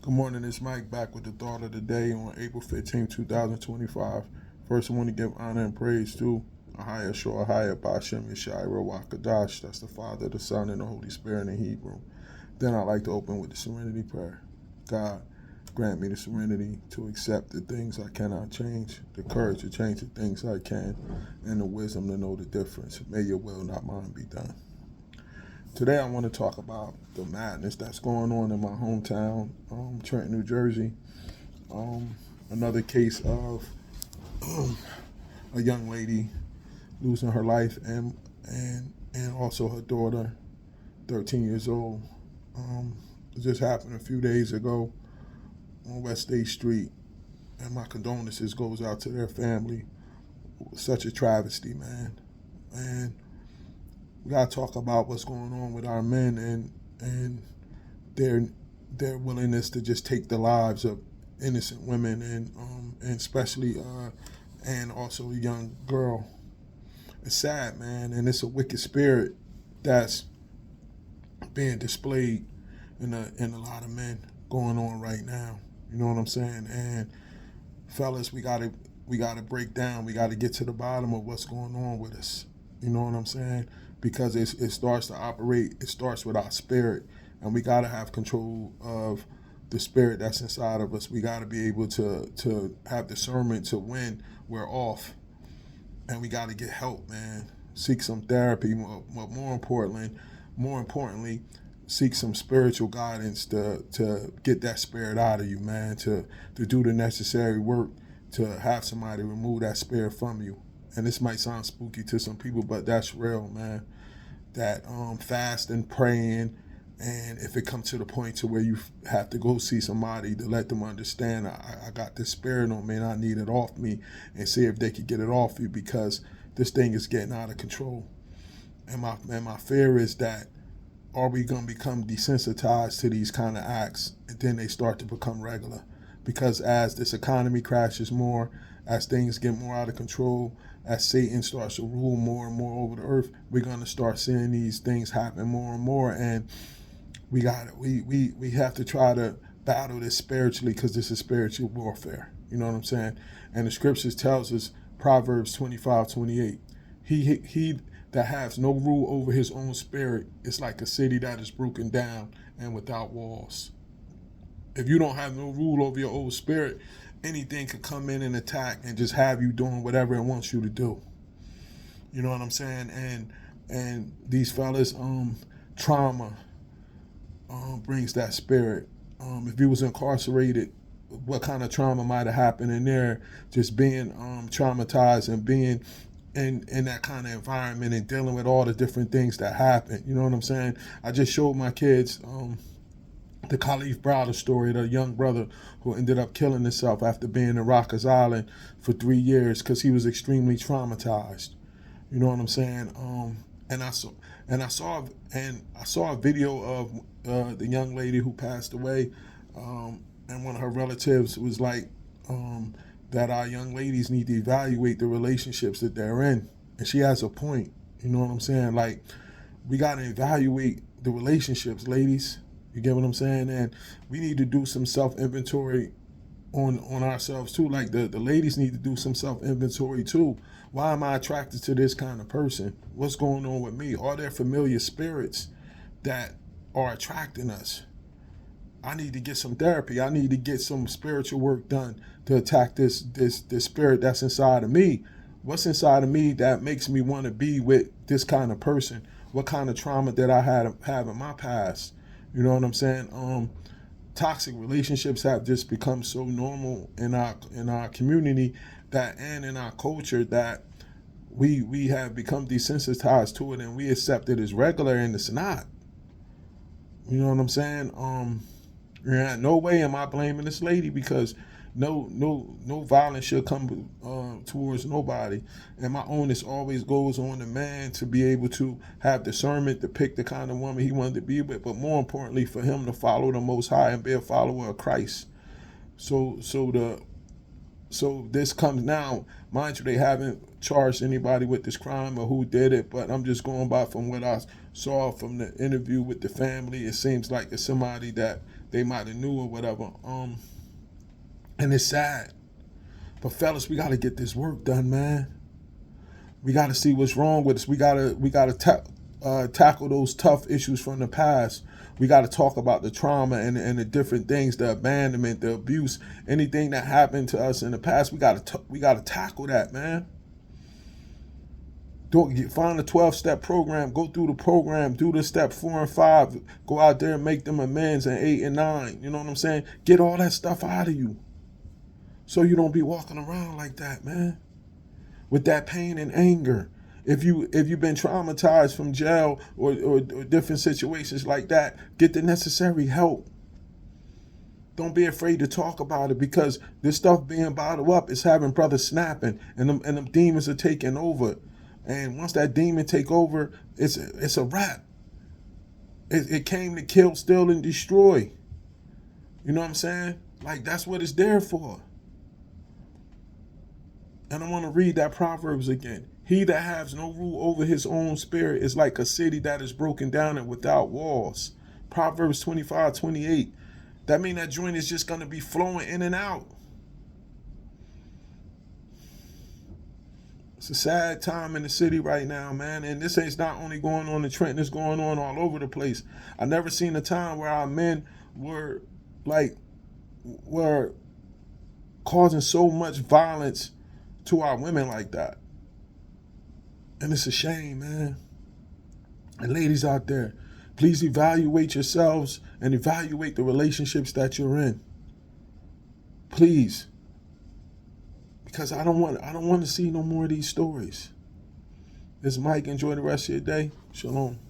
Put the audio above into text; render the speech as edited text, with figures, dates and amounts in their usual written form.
Good morning, it's Mike back with the thought of the day on April 15th, 2025. First, I want to give honor and praise to Ahaya Shor Ahaya Bashem Yeshai Rawakadash. That's the Father, the Son, and the Holy Spirit in Hebrew. Then I'd like to open with the serenity prayer. God, grant me the serenity to accept the things I cannot change, the courage to change the things I can, and the wisdom to know the difference. May your will, not mine, be done. Today I want to talk about the madness that's going on in my hometown, Trenton, New Jersey. Another case of a young lady losing her life and also her daughter, 13 years old. It just happened a few days ago on West State Street, and my condolences goes out to their family. Such a travesty, man. And we gotta talk about what's going on with our men and their willingness to just take the lives of innocent women and especially and also a young girl. It's sad, man, and it's a wicked spirit that's being displayed in a lot of men going on right now. You know what I'm saying? And fellas, we gotta break down. We gotta get to the bottom of what's going on with us. You know what I'm saying? Because it starts to operate. It starts with our spirit, and we gotta have control of the spirit that's inside of us. We gotta be able to have discernment to when we're off, and we gotta get help, man. Seek some therapy, but more importantly, seek some spiritual guidance to get that spirit out of you, man. To do the necessary work to have somebody remove that spirit from you. And this might sound spooky to some people, but that's real, man. That fasting, praying, and if it comes to the point to where you have to go see somebody to let them understand, I got this spirit on me and I need it off me, and see if they could get it off you, because this thing is getting out of control. And my fear is that, are we going to become desensitized to these kind of acts, and then they start to become regular? Because as this economy crashes more, as things get more out of control, as Satan starts to rule more and more over the earth, we're going to start seeing these things happen more and more. And we have to try to battle this spiritually, because this is spiritual warfare. You know what I'm saying? And the scriptures tells us, Proverbs 25:28, he that has no rule over his own spirit is like a city that is broken down and without walls. If you don't have no rule over your own spirit, anything could come in and attack and just have you doing whatever it wants you to do. You know what I'm saying? And these fellas, trauma brings that spirit. If you was incarcerated, what kind of trauma might have happened in there? Just being traumatized and being in that kind of environment and dealing with all the different things that happen. You know what I'm saying? I just showed my kids the Khalif Browder story, the young brother who ended up killing himself after being in Rikers Island for 3 years because he was extremely traumatized. You know what I'm saying? And I saw a video of the young lady who passed away, and one of her relatives was like, that our young ladies need to evaluate the relationships that they're in, and she has a point. You know what I'm saying? Like, we got to evaluate the relationships, ladies. You get what I'm saying? And we need to do some self-inventory on ourselves too. Like the ladies need to do some self-inventory too. Why am I attracted to this kind of person? What's going on with me? Are there familiar spirits that are attracting us? I need to get some therapy. I need to get some spiritual work done to attack this spirit that's inside of me. What's inside of me that makes me want to be with this kind of person? What kind of trauma did I have in my past? You know what I'm saying? Toxic relationships have just become so normal in our community that, and in our culture, that we have become desensitized to it, and we accept it as regular, and it's not. You know what I'm saying? Yeah, no way am I blaming this lady, because no violence should come towards nobody. And my onus always goes on the man to be able to have discernment to pick the kind of woman he wanted to be with, but more importantly, for him to follow the Most High and be a follower of Christ. So this comes now. Mind you, they haven't charged anybody with this crime or who did it, but I'm just going by from what I saw from the interview with the family. It seems like it's somebody that they might have knew or whatever. And it's sad. But fellas, we got to get this work done, man. We got to see what's wrong with us. We got to tackle those tough issues from the past. We got to talk about the trauma and the different things, the abandonment, the abuse, anything that happened to us in the past. We got to tackle that, man. Find a 12-step program. Go through the program. Do the step 4 and 5. Go out there and make them amends in 8 and 9. You know what I'm saying? Get all that stuff out of you, so you don't be walking around like that, man, with that pain and anger. If you've been traumatized from jail or different situations like that, get the necessary help. Don't be afraid to talk about it, because this stuff being bottled up is having brothers snapping, and them demons are taking over. And once that demon take over, it's a wrap. It came to kill, steal, and destroy. You know what I'm saying? Like, that's what it's there for. And I want to read that Proverbs again. He that has no rule over his own spirit is like a city that is broken down and without walls. Proverbs 25:28. That means that joint is just going to be flowing in and out. It's a sad time in the city right now, man. And this ain't not only going on in Trenton, it's going on all over the place. I never seen a time where our men were causing so much violence to our women like that. And it's a shame, man. And ladies out there, please evaluate yourselves and evaluate the relationships that you're in. Please. Because I don't want to see no more of these stories. This is Mike. Enjoy the rest of your day. Shalom.